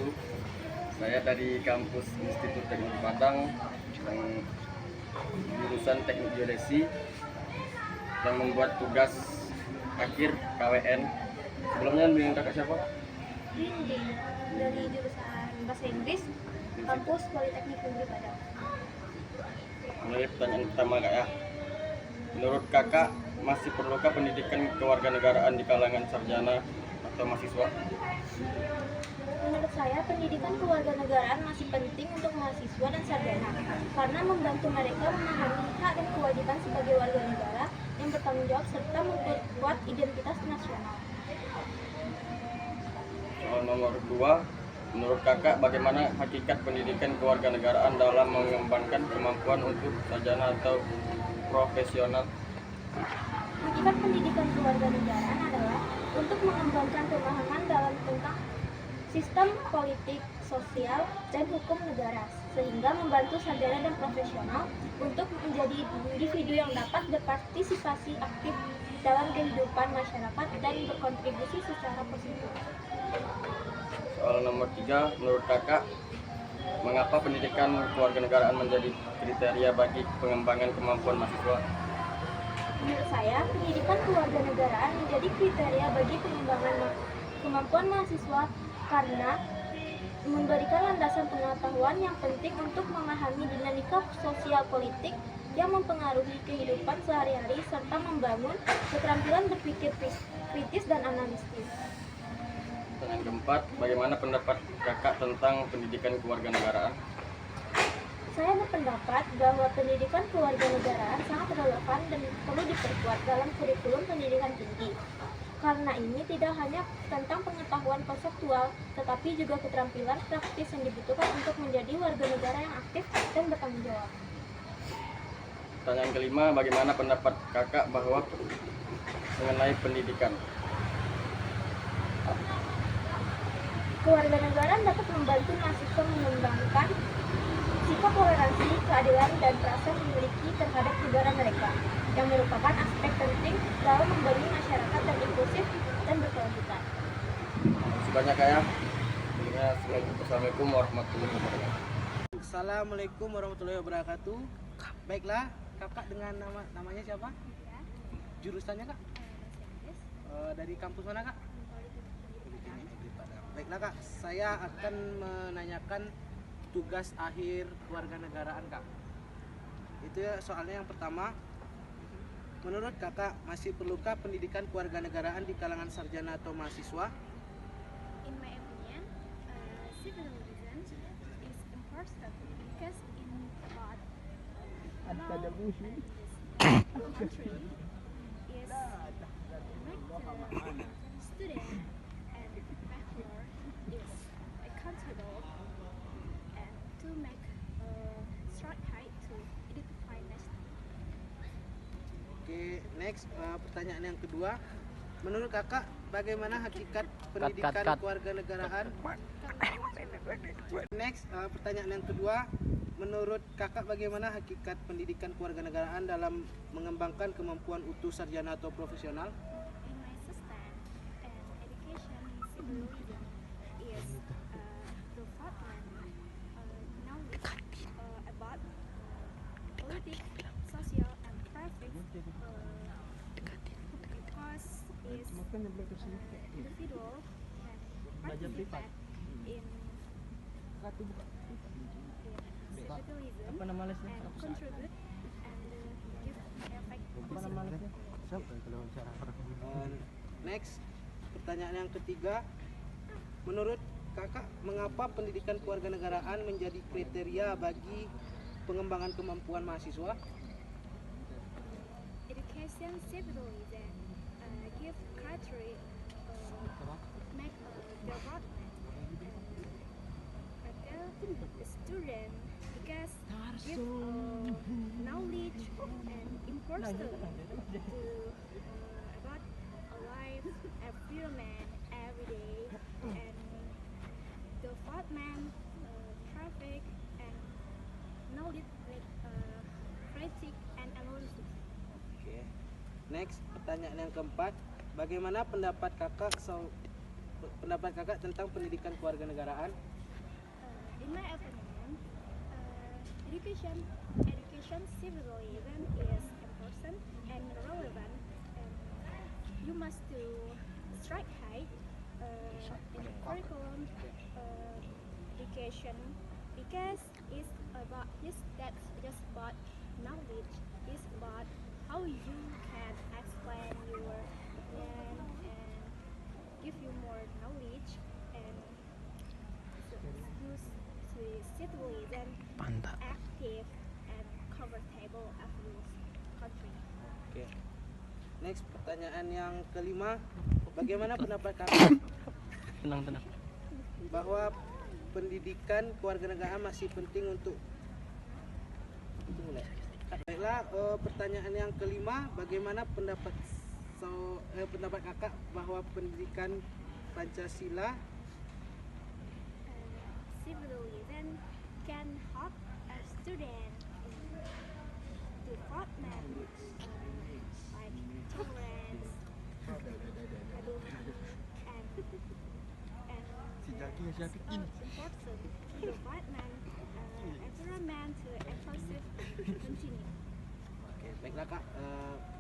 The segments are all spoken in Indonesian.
wabarakatuh. Saya dari kampus Institut Teknik Padang yang jurusan Teknik Geodesi yang membuat tugas akhir KWN. Sebelumnya dengan kakak siapa? Rinding dari jurusan Bahasa Inggris kampus Politeknik Negeri Padang. Mulai pertanyaan pertama kak ya. Menurut kakak masih perlukah pendidikan kewarganegaraan di kalangan sarjana atau mahasiswa? Menurut saya, pendidikan kewarganegaraan masih penting untuk mahasiswa dan sarjana karena membantu mereka memahami hak dan kewajiban sebagai warga negara yang bertanggung jawab serta memperkuat identitas nasional. Soal nomor 2, menurut kakak bagaimana hakikat pendidikan kewarganegaraan dalam mengembangkan kemampuan untuk sarjana atau profesional? Hakikat pendidikan kewarganegaraan adalah untuk mengembangkan pemahaman dalam tentang sistem politik, sosial, dan hukum negara, sehingga membantu sarjana dan profesional untuk menjadi individu yang dapat berpartisipasi aktif dalam kehidupan masyarakat dan berkontribusi secara positif. Soal nomor 3, menurut kakak mengapa pendidikan kewarganegaraan menjadi kriteria bagi pengembangan kemampuan mahasiswa? Menurut saya, pendidikan kewarganegaraan menjadi kriteria bagi pengembangan kemampuan mahasiswa karena memberikan landasan pengetahuan yang penting untuk memahami dinamika sosial politik yang mempengaruhi kehidupan sehari-hari serta membangun keterampilan berpikir kritis dan analitis. Dan yang keempat, bagaimana pendapat kakak tentang pendidikan kewarganegaraan? Saya berpendapat bahwa pendidikan kewarganegaraan sangat relevan dan perlu diperkuat dalam kurikulum pendidikan tinggi. Karena ini tidak hanya tentang pengetahuan konseptual, tetapi juga keterampilan praktis yang dibutuhkan untuk menjadi warga negara yang aktif dan bertanggung jawab. Pertanyaan kelima, bagaimana pendapat kakak bahwa mengenai pendidikan? Kewarganegaraan dapat membantu mahasiswa mengembangkan sikap toleransi, keadilan, dan rasa memiliki terhadap negara mereka, yang merupakan aspek penting dalam membangun masyarakat yang inklusif dan berkelanjutan. Sebanyak kak ya. Assalamualaikum warahmatullahi wabarakatuh. Assalamualaikum warahmatullahi wabarakatuh. Baiklah, kakak dengan namanya siapa? Jurusannya kak? Dari kampus mana kak? Baiklah kak, saya akan menanyakan tugas akhir kewarganegaraan kak. Itu ya, soalnya yang pertama, menurut kakak masih perlukah pendidikan kewarganegaraan di kalangan sarjana atau mahasiswa? In my opinion, civilism is important because in about country is make the student and bachelor is accountable and to make a straight height to identify nation. Oke, next, pertanyaan yang kedua. Menurut kakak, bagaimana hakikat pendidikan kewarganegaraan? Next, pertanyaan yang kedua. Menurut kakak, bagaimana hakikat pendidikan kewarganegaraan dalam mengembangkan kemampuan utuh sarjana atau profesional? In my system, and education civilism is development knowledge about politics, social, and private because is individual and participate in civilism and contribute and give effect positive. Next, pertanyaan yang ketiga. Menurut kakak, mengapa pendidikan kewarganegaraan menjadi kriteria bagi pengembangan kemampuan mahasiswa? Education civilism give criteria make development the student because give knowledge and important to about a life environment every day and development traffic and knowledge like critic and analysis. Oke. Next, pertanyaan yang keempat. Bagaimana pendapat kakak pendapat kakak tentang pendidikan kewarganegaraan? In my opinion, education civilism is important and relevant, and you must to strike high in the curriculum education, because that's just about knowledge. It's about how you can explain your opinion and give you more knowledge and use citizen active and comfortable of this country. Oke. Next, pertanyaan yang kelima, bagaimana pendapat kakak bahwa pendidikan kewarganegaraan masih penting untuk Baiklah, pertanyaan yang kelima, bagaimana pendapat kakak bahwa pendidikan Pancasila Civilism can help a student development like tolerance, and important development environment to inclusive continue. Oke, baiklah kak,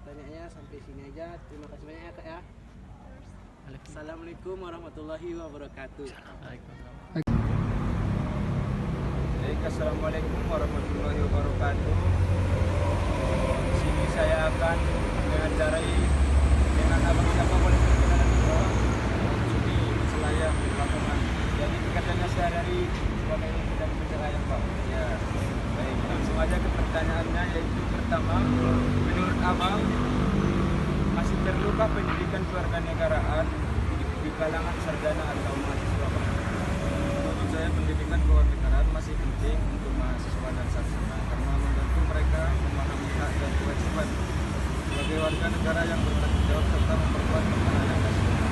pertanyaannya sampai sini aja. Terima kasih banyak ya kak ya. Assalamualaikum warahmatullahi wabarakatuh. Baik, assalamualaikum warahmatullahi wabarakatuh. Di sini saya akan mengajarai dengan abang siapa boleh perkenalan dulu. Jadi Selayang di Lamongan. Jadi pekerjaannya sehari-hari sebagai bidang pencerahan Pak. Ya. Baik, langsung aja ke pertanyaannya, yaitu pertama, menurut abang masih perlukah pendidikan kewarganegaraan di kalangan sarjana atau mahasiswa Pak? Menurut saya pendidikan kewarganegaraan masih penting untuk mahasiswa dan sarjana karena membantu mereka memahami hak dan kewajiban sebagai warga negara yang bertanggung jawab serta memperkuat pertahanan nasional.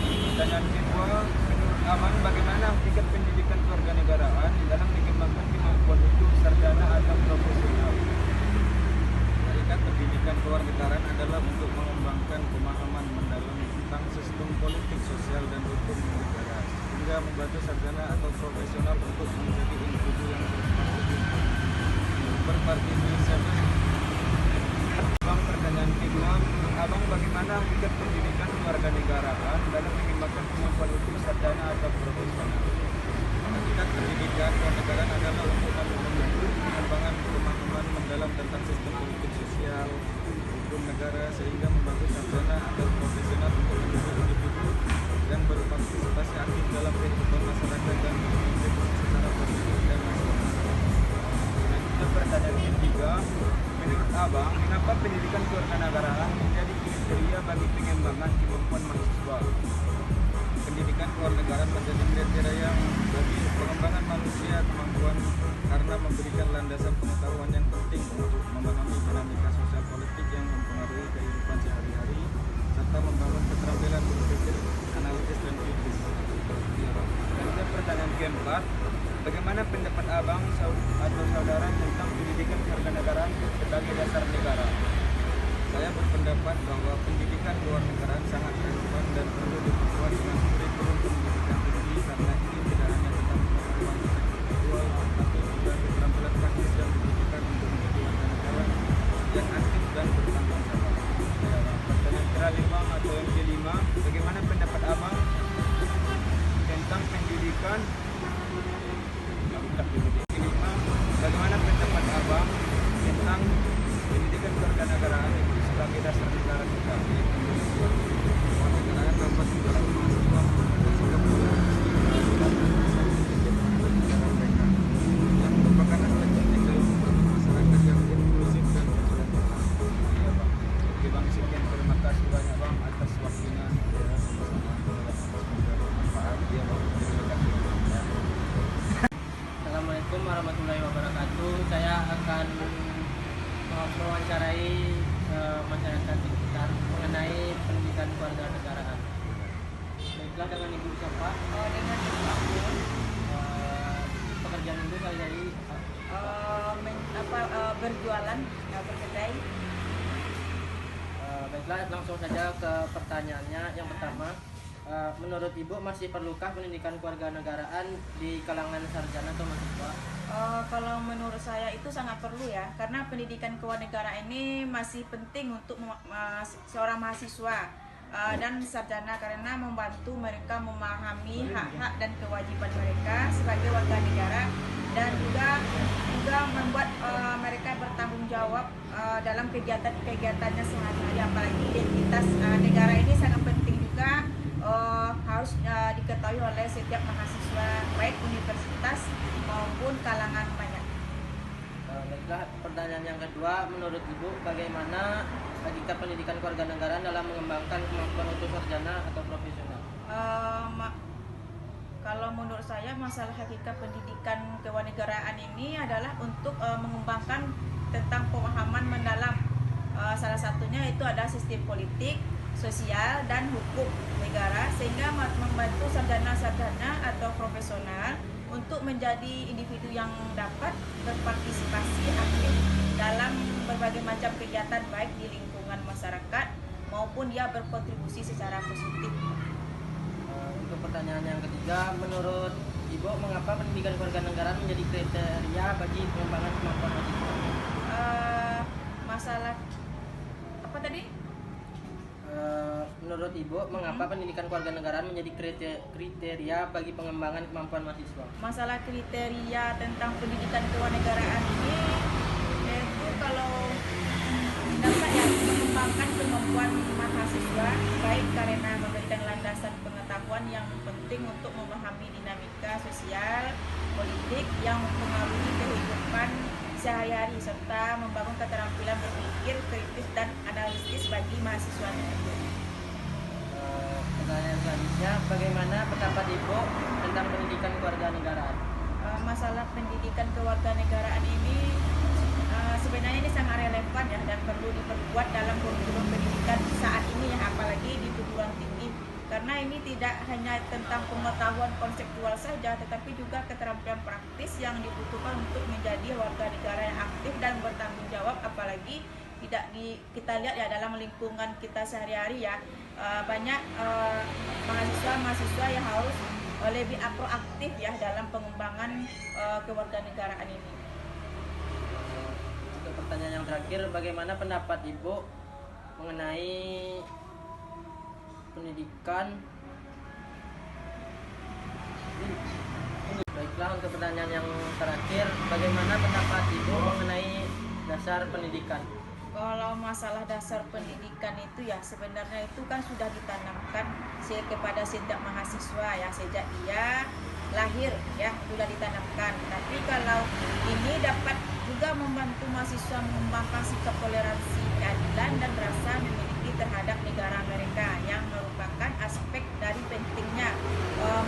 Pertanyaan kedua, menurut abang bagaimana hakikat pendidikan kewarganegaraan dalam mengembangkan kemampuan untuk sarjana atau profesional? Hakikat pendidikan kewarganegaraan adalah untuk mengembangkan pemahaman mendalam tentang sistem politik, sosial, dan hukum negara hingga membantu sarjana atau profesional untuk menjadi individu yang berpartisipasi. Abang, pertanyaan kedua, abang bagaimana hakikat pendidikan kewarganegaraan dalam mengembangkan kemampuan untuk sarjana atau profesional? Hakikat pendidikan kewarganegaraan adalah untuk membantu pengembangan pemahaman mendalam tentang sistem politik, sosial, hukum negara sehingga membantu sarjana atau profesional untuk menjadi individu yang berpartisipasi aktif dalam kehidupan masyarakat dan berpikir secara positif dan nasional. Selanjutnya pertanyaan ketiga, menurut abang, mengapa pendidikan kewarganegaraan menjadi kriteria bagi pengembangan kemampuan mahasiswa? Pendidikan kewarganegaraan menjadi kriteria bagi pengembangan manusia kemampuan karena memberikan landasan pengetahuan yang penting untuk memahami dinamika sosial politik yang mempengaruhi kehidupan sehari-hari serta membangun keterampilan berpikir analitis dan kritis. Dan pertanyaan keempat, bagaimana pendapat abang atau saudara tentang pendidikan kewarganegaraan sebagai dasar negara? Saya berpendapat bahwa pendidikan kewarganegaraan sangat relevan dan perlu diperkuat dengan kurikulum pendidikan tinggi karena ini tidak hanya tentang pengetahuan intelektual tapi juga keterampilan praktis yang dibutuhkan untuk menjadi warga negara yang aktif dan bertanggung jawab. Pertanyaan terakhir bang atau yang kelima, bagaimana pendapat abang tentang pendidikan kelima, bagaimana pendapat abang tentang pendidikan kewarganegaraan itu sebagai dasar negara kita? Kewarganegaraan dapat mendorong mahasiswa bersikap yang merupakan aspek penting dalam membangun masyarakat yang inklusif dan berkelanjutan. Iya bang. Oke bang, sekian terima kasih banyak bang atas waktunya. Semoga bermanfaat. Iya bang. Terima kasih. Assalamualaikum warahmatullahi wabarakatuh. Saya akan mewawancarai masyarakat di sekitar mengenai pendidikan kewarganegaraan. Baiklah, dengan ibu siapa? Dengan Ibu Akun, Pekerjaan ibu kali berjualan berkedai. Baiklah, langsung saja ke pertanyaannya. Yang pertama, Menurut Ibu masih perlukah pendidikan kewarganegaraan di kalangan sarjana atau mahasiswa? Kalau menurut saya itu sangat perlu ya, karena pendidikan kewarganegaraan ini masih penting untuk seorang mahasiswa dan sarjana, karena membantu mereka memahami hak-hak dan kewajiban mereka sebagai warga negara, dan juga membuat mereka bertanggung jawab dalam kegiatannya sehari-hari. Apalagi identitas negara ini sangat penting juga, harus diketahui oleh setiap mahasiswa baik universitas maupun kalangan banyak. Baiklah, pertanyaan yang kedua, menurut Ibu bagaimana hakikat pendidikan kewarganegaraan dalam mengembangkan kemampuan untuk sarjana atau profesional? Kalau menurut saya masalah hakikat pendidikan kewarganegaraan ini adalah untuk mengembangkan tentang pemahaman mendalam. Salah satunya itu ada sistem politik, sosial, dan hukum negara, sehingga membantu sarjana-sarjana atau profesional untuk menjadi individu yang dapat berpartisipasi aktif dalam berbagai macam kegiatan baik di lingkungan masyarakat maupun dia berkontribusi secara positif. Untuk pertanyaan yang ketiga, menurut Ibu mengapa pendidikan kewarganegaraan menjadi kriteria bagi pengembangan kemampuan mahasiswa? Masalah apa tadi? Menurut Ibu mengapa pendidikan kewarganegaraan menjadi kriteria bagi pengembangan kemampuan mahasiswa? Masalah kriteria tentang pendidikan kewarganegaraan ini yaitu kalau dapat ya mengembangkan kemampuan mahasiswa baik karena memberikan landasan pengetahuan yang penting untuk memahami dinamika sosial, politik yang mempengaruhi kehidupan sehari-hari, serta membangun keterampilan berpikir kritis dan analitis bagi mahasiswa tersebut. Pertanyaan selanjutnya, bagaimana pendapat Ibu tentang pendidikan kewarganegaraan? Masalah pendidikan kewarganegaraan ini sebenarnya ini sangat relevan ya, dan perlu diperkuat dalam kurikulum pendidikan saat ini ya, apalagi di perguruan tinggi, karena ini tidak hanya tentang pengetahuan konseptual saja, tetapi juga keterampilan praktis yang dibutuhkan untuk menjadi warga negara yang aktif dan bertanggung jawab. Apalagi kita lihat ya dalam lingkungan kita sehari-hari ya, banyak mahasiswa yang harus lebih proaktif ya dalam pengembangan kewarganegaraan ini. Untuk pertanyaan yang terakhir, bagaimana pendapat Ibu mengenai pendidikan? Baiklah, untuk pertanyaan yang terakhir, bagaimana pendapat Ibu mengenai dasar pendidikan? Kalau masalah dasar pendidikan itu ya sebenarnya itu kan sudah ditanamkan kepada setiap mahasiswa ya sejak dia lahir ya, sudah ditanamkan. Tapi kalau ini dapat juga membantu mahasiswa mengembangkan sikap toleransi, keadilan, dan rasa memiliki terhadap negara mereka, yang merupakan aspek dari pentingnya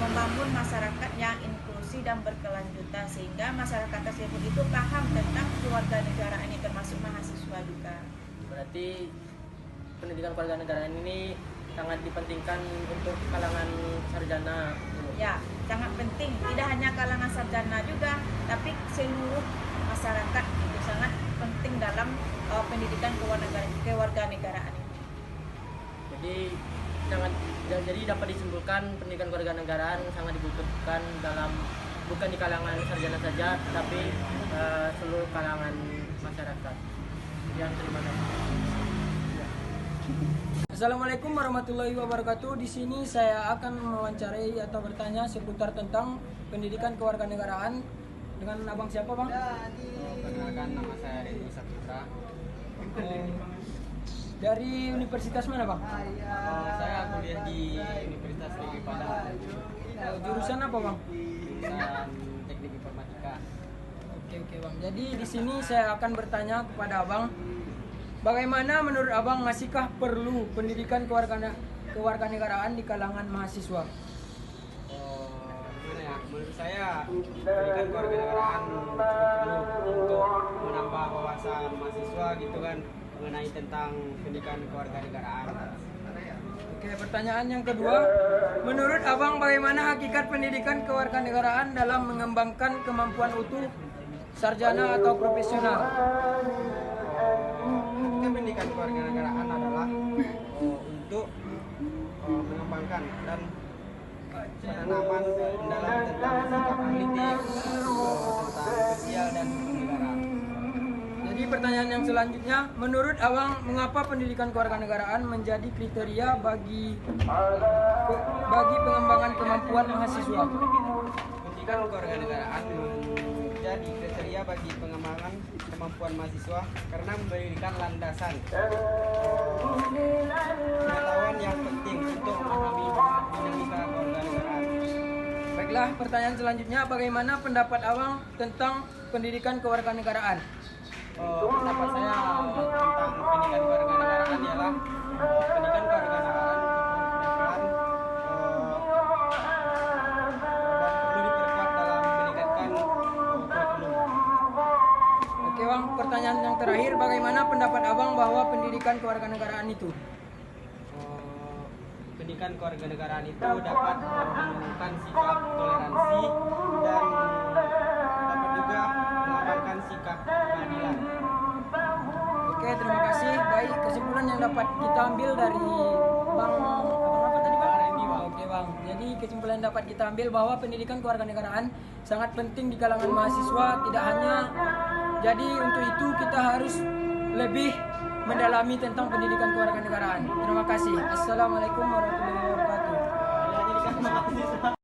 membangun masyarakat yang inklusi dan berkelanjutan, sehingga masyarakat tersebut itu paham tentang kewarganegaraan ini, termasuk mahasiswa juga. Berarti pendidikan kewarganegaraan ini sangat dipentingkan untuk kalangan sarjana. Ya, sangat penting. Tidak hanya kalangan sarjana juga, tapi seluruh masyarakat itu sangat penting dalam pendidikan kewarganegaraan ini. Jadi dapat disimpulkan pendidikan kewarganegaraan sangat dibutuhkan bukan di kalangan sarjana saja, tapi seluruh kalangan masyarakat. Sekian, terima kasih. Assalamualaikum warahmatullahi wabarakatuh. Di sini saya akan mewawancarai atau bertanya seputar tentang pendidikan kewarganegaraan dengan abang siapa, Bang? Perkenalkan, nama saya Denny Saputra. Dari universitas mana, Bang? Saya kuliah di Universitas Negeri Padang. Jurusan apa, Bang? Jurusan Teknik Informatika. Oke, Bang. Jadi di sini saya akan bertanya kepada Abang, bagaimana menurut Abang, masihkah perlu pendidikan kewarganegaraan di kalangan mahasiswa? Gimana ya? Menurut saya pendidikan kewarganegaraan cukup perlu untuk menambah wawasan mahasiswa gitu kan mengenai tentang pendidikan kewarganegaraan. Oke, pertanyaan yang kedua, menurut Abang bagaimana hakikat pendidikan kewarganegaraan dalam mengembangkan kemampuan utuh sarjana atau profesional? Pendidikan kewarganegaraan adalah untuk mengembangkan pendidikan dan penanaman mendalam tentang sikap politik, tentang sosial dan hukum negara. Jadi pertanyaan yang selanjutnya, menurut Abang mengapa pendidikan kewarganegaraan menjadi kriteria bagi pengembangan kemampuan mahasiswa? Pendidikan kewarganegaraan menjadi kriteria bagi pengembangan kemampuan mahasiswa karena memberikan landasan pengetahuan yang penting untuk memahami dinamika kewarganegaraan. Baiklah, pertanyaan selanjutnya, bagaimana pendapat Abang tentang pendidikan kewarganegaraan? Pendapat saya tentang pendidikan kewarganegaraan ialah pendidikan kewarganegaraan dan perlu diperkuat dalam meningkatkan kurikulum. Oke Bang, pertanyaan yang terakhir, bagaimana pendapat Abang bahwa pendidikan kewarganegaraan itu? Pendidikan kewarganegaraan itu dapat menumbuhkan sikap toleransi dan dapat juga mengamalkan sikap keadilan. Oke, terima kasih. Baik, kesimpulan yang dapat kita ambil dari Bang apa tadi Bang? Randy, Bang. Oke Bang. Jadi kesimpulan yang dapat kita ambil bahwa pendidikan kewarganegaraan sangat penting di kalangan mahasiswa. Tidak hanya jadi untuk itu kita harus lebih mendalami tentang pendidikan kewarganegaraan. Terima kasih. Assalamualaikum warahmatullahi wabarakatuh.